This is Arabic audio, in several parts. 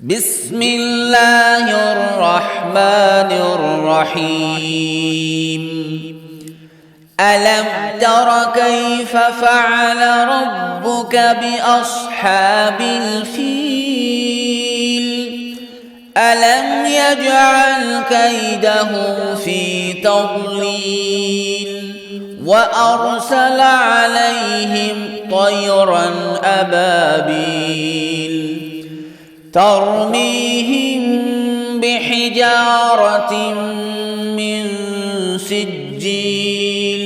بسم الله الرحمن الرحيم. ألم تر كيف فعل ربك بأصحاب الفيل؟ ألم يجعل كيدهم في تضليل وأرسل عليهم طيرا أبابيل ترميهم بحجارة من سجيل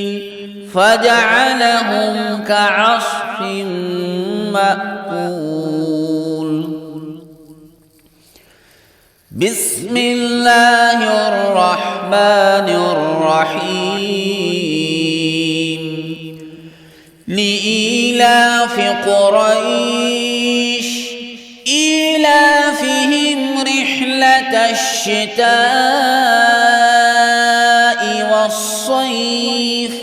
فجعلهم كعصف مأكول. بسم الله الرحمن الرحيم. لإيلاف قريش إيلافهم رحلة الشتاء والصيف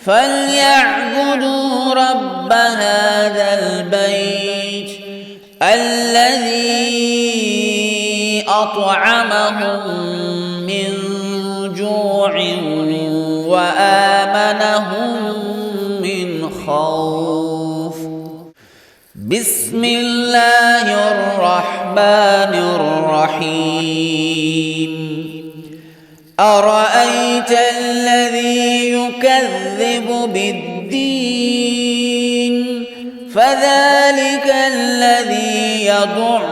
فليعبدوا رب هذا البيت الذي أطعمهم من جوع وآمنهم من خوف. بسم الله الرحمن الرحيم. أرأيت الذي يكذب بالدين فذلك الذي يضع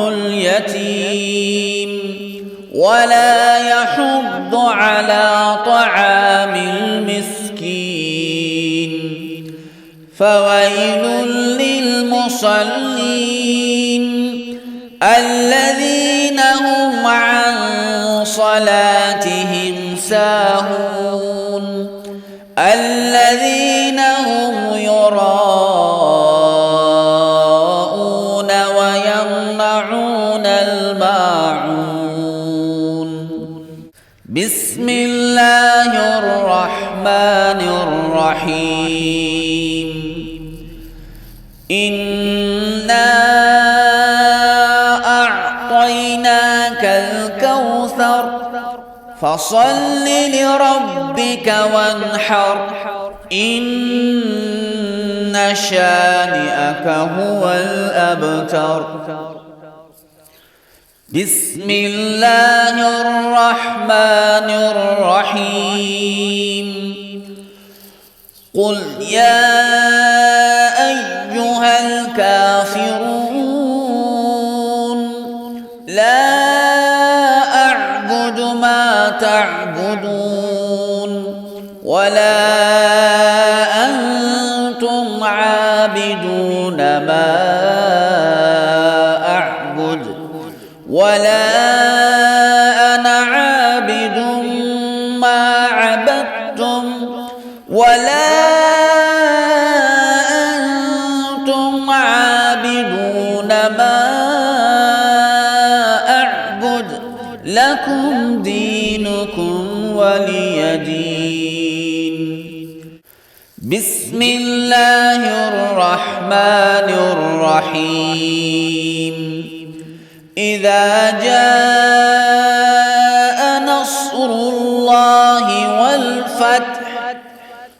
اليتيم ولا يحض على طعام المسكين فويل للمصلين الذين هم عن صلاتهم ساهون الذين هم يراءون ويمنعون الماعون. بسم الله الرحمن الرحيم. إنا أعطيناك الكوثر فصل لربك وانحر إن شانئك هو الأبتر. بسم الله الرحمن الرحيم. قل يا أيها الكافرون لا أعبد ما تعبدون ولا أنتم عابدون ما أعبد ولا أنا عابد ما عبدتم ولا أنتم عابدون ما أعبد لكم دينكم ولي دين. بسم الله الرحمن الرحيم. إذا جاء نصر الله والفتح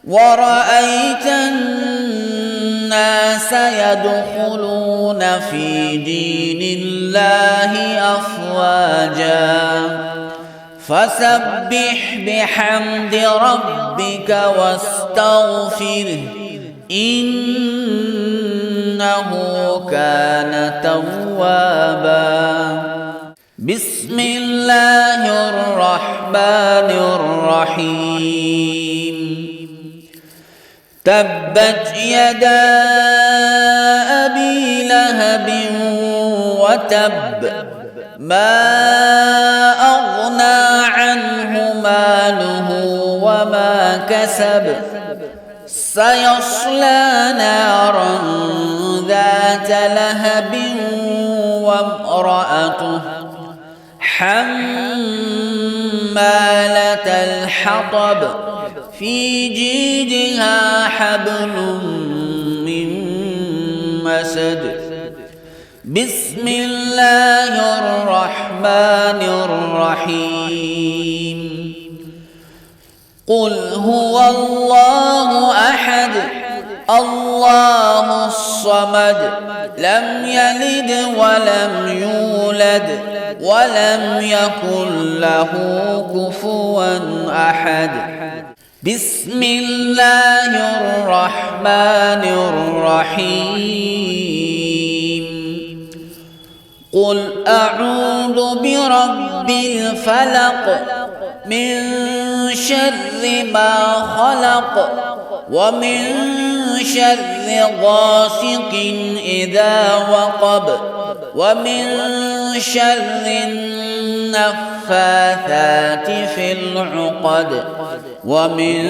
ورأيت الناس يدخلون في دين الله أفواجا فسبح بحمد ربك واستغفره إنه كان توابا. بسم الله الرحمن الرحيم. تبت يدا أبي لهب وتب ما أغنى عنه ماله وما كسب سيصلى نارا ذات لهب وامرأته حمالة الحطب في جيدها حبل من مسد بسم الله الرحمن الرحيم قل هو الله أحد الله الصمد لم يلد ولم يولد ولم يكن له كفوا أحد بسم الله الرحمن الرحيم قل أعوذ برب الفلق من شر ما خلق ومن شر غاسق إذا وقب ومن شر النفاثات في العقد ومن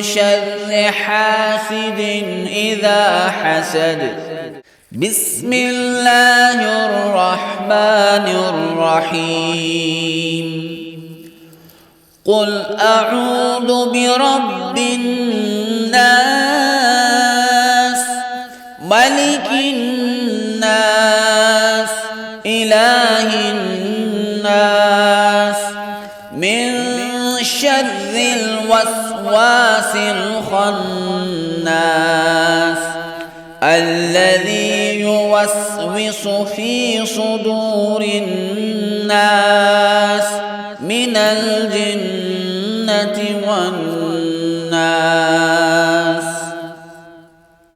شر حاسد إذا حسد بسم الله الرحمن الرحيم قل أعوذ برب الناس ملك الناس إله الناس من شر الوسواس الخناس الذي يوسوس في صدور الناس من الجنة والناس